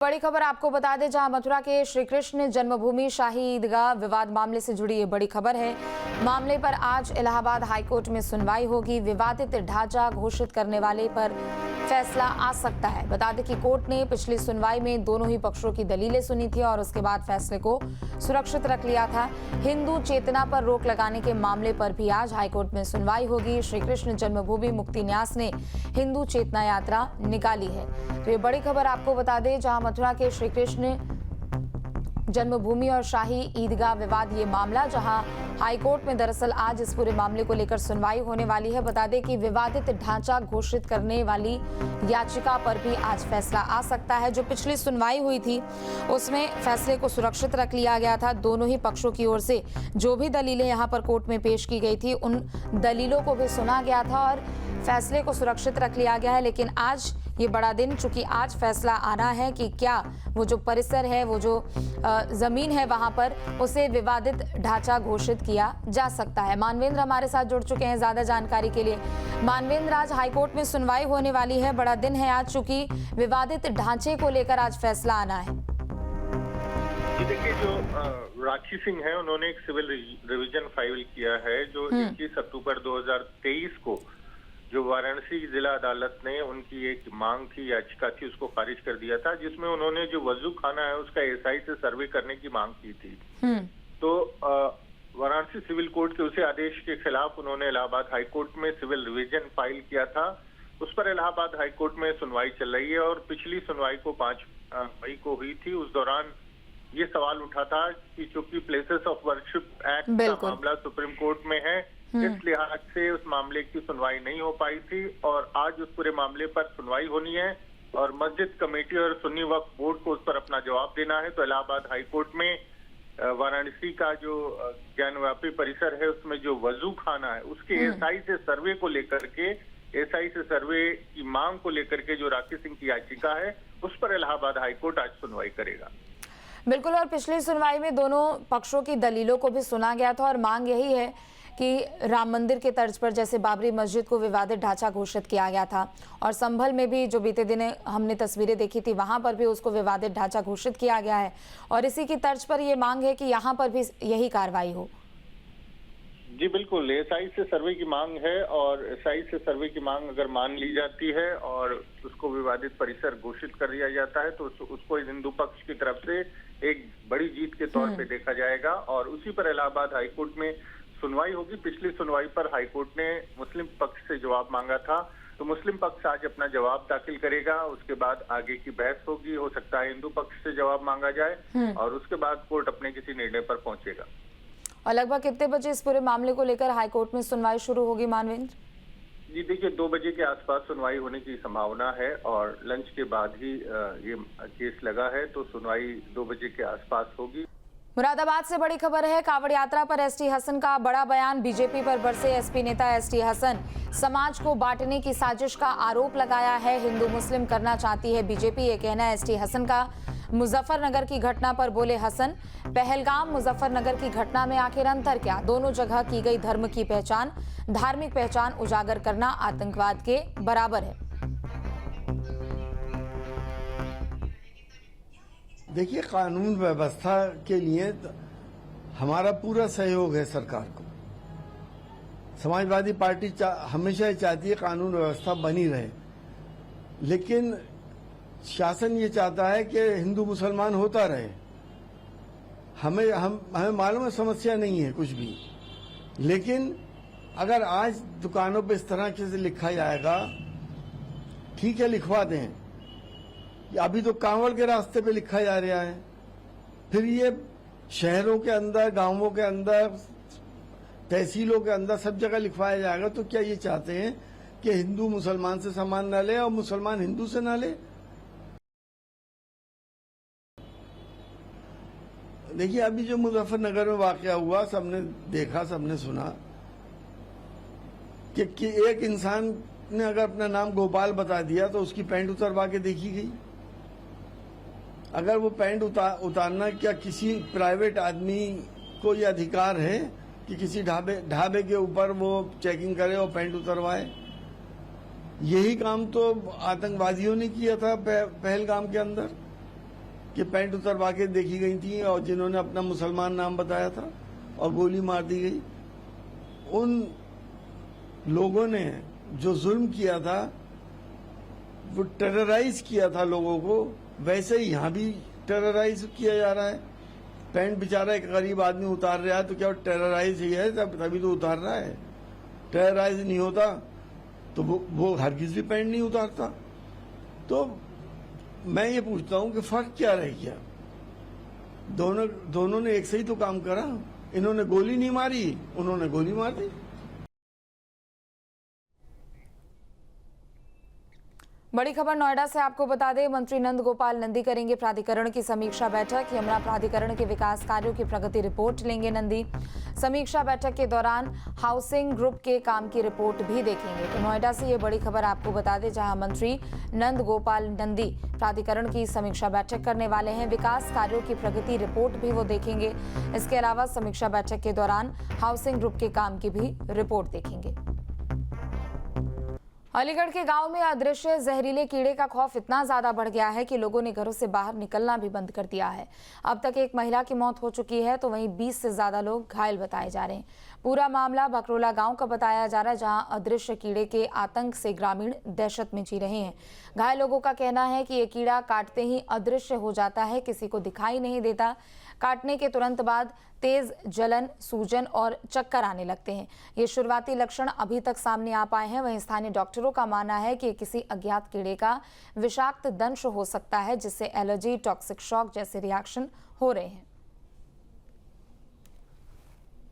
बड़ी खबर आपको बता दें, जहां मथुरा के श्री कृष्ण जन्मभूमि शाही ईदगाह विवाद मामले से जुड़ी ये बड़ी खबर है। मामले पर आज इलाहाबाद हाईकोर्ट में सुनवाई होगी। विवादित ढांचा घोषित करने वाले पर फैसला आ सकता है। बता दें कि कोर्ट ने पिछली सुनवाई में दोनों ही पक्षों की दलीलें सुनी थी और उसके बाद फैसले को सुरक्षित रख लिया था। हिंदू चेतना पर रोक लगाने के मामले पर भी आज हाईकोर्ट में सुनवाई होगी। श्री कृष्ण जन्मभूमि मुक्ति न्यास ने हिंदू चेतना यात्रा निकाली है। तो ये बड़ी खबर आपको बता दें, जहां मथुरा के श्री कृष्ण जन्मभूमि और शाही ईदगाह विवाद ये मामला, जहां हाईकोर्ट में दरअसल आज इस पूरे मामले को लेकर सुनवाई होने वाली है। बता दें कि विवादित ढांचा घोषित करने वाली याचिका पर भी आज फैसला आ सकता है। जो पिछली सुनवाई हुई थी उसमें फैसले को सुरक्षित रख लिया गया था। दोनों ही पक्षों की ओर से जो भी दलीलें यहां पर कोर्ट में पेश की गई थी उन दलीलों को भी सुना गया था और फैसले को सुरक्षित रख लिया गया है। लेकिन आज ये बड़ा दिन, चूंकि आज फैसला आना है कि क्या वो जो परिसर है, वो जो जमीन है, वहां पर उसे विवादित ढांचा घोषित किया जा सकता है। मानवेंद्र हमारे साथ जुड़ चुके हैं ज्यादा जानकारी के लिए। मानवेंद्र, आज हाईकोर्ट में सुनवाई होने वाली है, बड़ा दिन है आज, चूंकि विवादित ढांचे को लेकर आज फैसला आना है। देखिए, जो राखी सिंह है उन्होंने एक सिविल रिवीजन फाइल किया है जो 21 अक्टूबर 2023 को जो वाराणसी जिला अदालत ने उनकी एक मांग थी, याचिका थी, उसको खारिज कर दिया था, जिसमें उन्होंने जो वजू खाना है उसका एसआई से सर्वे करने की मांग की थी। तो वाराणसी सिविल कोर्ट के उसी आदेश के खिलाफ उन्होंने इलाहाबाद हाईकोर्ट में सिविल रिवीजन फाइल किया था। उस पर इलाहाबाद हाईकोर्ट में सुनवाई चल रही है और पिछली सुनवाई को 5 मई को हुई थी। उस दौरान ये सवाल उठा था कि चूंकि प्लेसेस ऑफ वर्शिप एक्ट का मामला सुप्रीम कोर्ट में है, इस लिहाज से उस मामले की सुनवाई नहीं हो पाई थी और आज उस पूरे मामले पर सुनवाई होनी है और मस्जिद कमेटी और सुन्नी वक्फ बोर्ड को उस पर अपना जवाब देना है। तो इलाहाबाद हाईकोर्ट में वाराणसी का जो ज्ञानव्यापी परिसर है उसमें जो वजू खाना है उसके एसआई से सर्वे को लेकर के, एसआई से सर्वे की मांग को लेकर के जो राखी सिंह की याचिका है उस पर इलाहाबाद हाईकोर्ट आज सुनवाई करेगा। बिल्कुल, और पिछली सुनवाई में दोनों पक्षों की दलीलों को भी सुना गया था और मांग यही है कि राम मंदिर के तर्ज पर जैसे बाबरी मस्जिद को विवादित ढांचा घोषित किया गया था और संभल में भी जो बीते दिन हमने तस्वीरें देखी थी वहां पर भी उसको विवादित ढांचा घोषित किया गया है और इसी की तर्ज पर ये मांग है कि यहाँ पर भी यही कार्रवाई हो। जी बिल्कुल, एसआई से सर्वे की मांग है और एसआई से सर्वे की मांग अगर मान ली जाती है और उसको विवादित परिसर घोषित कर दिया जाता है तो उसको हिंदू पक्ष की तरफ से एक बड़ी जीत के तौर पे देखा जाएगा और उसी पर इलाहाबाद हाईकोर्ट में सुनवाई होगी। पिछली सुनवाई पर हाईकोर्ट ने मुस्लिम पक्ष से जवाब मांगा था, तो मुस्लिम पक्ष आज अपना जवाब दाखिल करेगा, उसके बाद आगे की बहस होगी। हो सकता है हिंदू पक्ष से जवाब मांगा जाए और उसके बाद कोर्ट अपने किसी निर्णय पर पहुंचेगा। और लगभग कितने बजे इस पूरे मामले को लेकर हाईकोर्ट में सुनवाई शुरू होगी मानवेंद्र? जी देखिए, 2 बजे के आसपास सुनवाई होने की संभावना है और लंच के बाद ही ये केस लगा है, तो सुनवाई 2 बजे के आसपास होगी। मुरादाबाद से बड़ी खबर है, कांवड़ यात्रा पर एसटी हसन का बड़ा बयान। बीजेपी पर बरसे एसपी नेता एसटी हसन। समाज को बांटने की साजिश का आरोप लगाया है, हिंदू मुस्लिम करना चाहती है बीजेपी, ये कहना है एसटी हसन का। मुजफ्फरनगर की घटना पर बोले हसन, पहलगाम मुजफ्फरनगर की घटना में आखिर अंतर क्या? दोनों जगह की गई धर्म की पहचान, धार्मिक पहचान उजागर करना आतंकवाद के बराबर है। देखिए, कानून व्यवस्था के लिए हमारा पूरा सहयोग है सरकार को। समाजवादी पार्टी हमेशा ही चाहती है कानून व्यवस्था बनी रहे, लेकिन शासन ये चाहता है कि हिंदू मुसलमान होता रहे। हमें मालूम है समस्या नहीं है कुछ भी, लेकिन अगर आज दुकानों पे इस तरह से लिखा जाएगा, ठीक है लिखवा दें, अभी तो कांवड़ के रास्ते पे लिखा जा रहा है, फिर ये शहरों के अंदर, गांवों के अंदर, तहसीलों के अंदर सब जगह लिखवाया जाएगा। तो क्या ये चाहते हैं कि हिंदू मुसलमान से सामान न ले और मुसलमान हिंदू से न ले? देखिए, अभी जो मुजफ्फरनगर में वाकया हुआ, सबने देखा, सबने सुना कि एक इंसान ने अगर अपना नाम गोपाल बता दिया तो उसकी पैंट उतरवा के देखी गई। अगर वो पैंट उतारना क्या किसी प्राइवेट आदमी को ये अधिकार है कि किसी ढाबे के ऊपर वो चेकिंग करे और पैंट उतरवाए? यही काम तो आतंकवादियों ने किया था पहलगाम के अंदर। कि पैंट उतरवा के देखी गई थी और जिन्होंने अपना मुसलमान नाम बताया था और गोली मार दी गई। उन लोगों ने जो जुल्म किया था, वो टेरराइज किया था लोगों को, वैसे ही यहाँ भी टेरराइज किया जा रहा है। पैंट बेचारा एक गरीब आदमी उतार रहा है तो क्या टेरराइज ही है? तभी तो उतार रहा है। टेरराइज नहीं होता तो वो हरगिज भी पैंट नहीं उतारता। तो मैं ये पूछता हूं कि फर्क क्या रह गया? दोनों ने एक से ही तो काम करा। इन्होंने गोली नहीं मारी, उन्होंने गोली मार दी। बड़ी खबर नोएडा से आपको बता दें, मंत्री नंद गोपाल नंदी करेंगे प्राधिकरण की समीक्षा बैठक। यमुना प्राधिकरण के विकास कार्यों की प्रगति रिपोर्ट लेंगे नंदी। समीक्षा बैठक के दौरान हाउसिंग ग्रुप के काम की रिपोर्ट भी देखेंगे। तो नोएडा से ये बड़ी खबर आपको बता दें, जहां मंत्री नंद गोपाल नंदी प्राधिकरण की समीक्षा बैठक करने वाले हैं। विकास कार्यों की प्रगति रिपोर्ट भी वो देखेंगे। इसके अलावा समीक्षा बैठक के दौरान हाउसिंग ग्रुप के काम की भी रिपोर्ट देखेंगे। अलीगढ़ के गांव में अदृश्य जहरीले कीड़े का खौफ इतना ज्यादा बढ़ गया है कि लोगों ने घरों से बाहर निकलना भी बंद कर दिया है। अब तक एक महिला की मौत हो चुकी है तो वहीं 20 से ज्यादा लोग घायल बताए जा रहे हैं। पूरा मामला बकरोला गांव का बताया जा रहा है, जहां अदृश्य कीड़े के आतंक से ग्रामीण दहशत में जी रहे हैं। घायल लोगों का कहना है कि ये कीड़ा काटते ही अदृश्य हो जाता है, किसी को दिखाई नहीं देता। काटने के तुरंत बाद तेज जलन, सूजन और चक्कर आने लगते हैं। ये शुरुआती लक्षण अभी तक सामने आ पाए हैं। वहीं स्थानीय डॉक्टरों का मानना है कि किसी अज्ञात कीड़े का विषाक्त दंश हो सकता है, जिससे एलर्जी, टॉक्सिक शॉक जैसे रिएक्शन हो रहे हैं।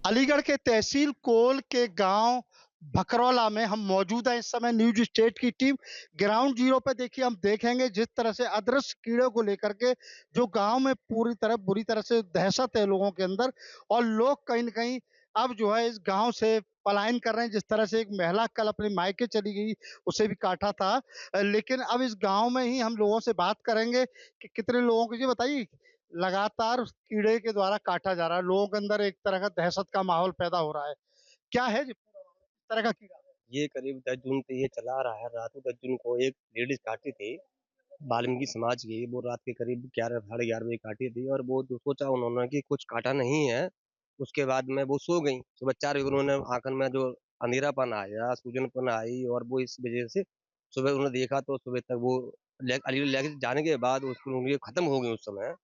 अलीगढ़ के तहसील कोल के गांव बकरौला में हम मौजूद हैं। इस समय न्यूज स्टेट की टीम ग्राउंड जीरो पे देखिए, हम देखेंगे जिस तरह से अदृश्य कीड़े को लेकर के जो गांव में बुरी तरह से दहशत है लोगों के अंदर, और लोग कहीं न कहीं अब जो है इस गांव से पलायन कर रहे हैं। जिस तरह से एक महिला कल अपने मायके चली गई, उसे भी काटा था, लेकिन अब इस गांव में ही हम लोगों से बात करेंगे कि कितने लोगों को, ये बताइए, लगातार कीड़े के द्वारा काटा जा रहा है। लोगों के अंदर एक तरह का दहशत का माहौल पैदा हो रहा है। क्या है जी तरह का कीड़ा? ये करीब 10 जून से ये चला रहा है। रात को 10 जून को एक लेडीज काटी थी, वाल्मीकि समाज की। वो रात के करीब 11 साढ़े 11 बजे काटी थी, और वो जो सोचा उन्होंने कि कुछ काटा नहीं है। उसके बाद में वो सो गई। सुबह 4 बजे उन्होंने आंखन में जो अंधेरापन आया, सूजनपन आई, और वो इस वजह से सुबह उन्होंने देखा तो सुबह तक वो अलीगढ़ लेके जाने के बाद उसको खत्म हो गई उस समय।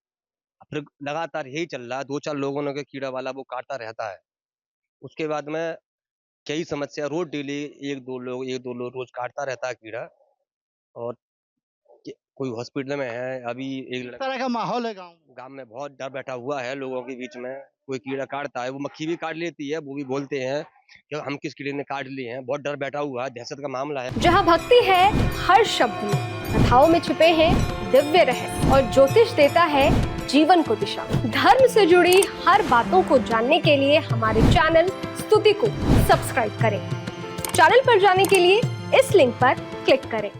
फिर लगातार यही चल रहा है। 2-4 लोगों ने कीड़ा वाला वो काटता रहता है। उसके बाद में कई समस्या, रोज डेली एक दो लोग रोज काटता रहता है कीड़ा। और कोई हॉस्पिटल में है, अभी एक किस तरह का माहौल है गांव में बहुत डर बैठा हुआ है लोगों के बीच में। कोई कीड़ा काटता है, वो मक्खी भी काट लेती है, वो भी बोलते हैं कि हम किस कीड़े ने काट लिए हैं। बहुत डर बैठा हुआ है, दहशत का मामला है। जहाँ भक्ति है हर शब्द में, कथाओं में छिपे हैं दिव्य रहस्य, और ज्योतिष देता है जीवन को दिशा। धर्म से जुड़ी हर बातों को जानने के लिए हमारे चैनल स्तुति को सब्सक्राइब करें। चैनल पर जाने के लिए इस लिंक पर क्लिक करें।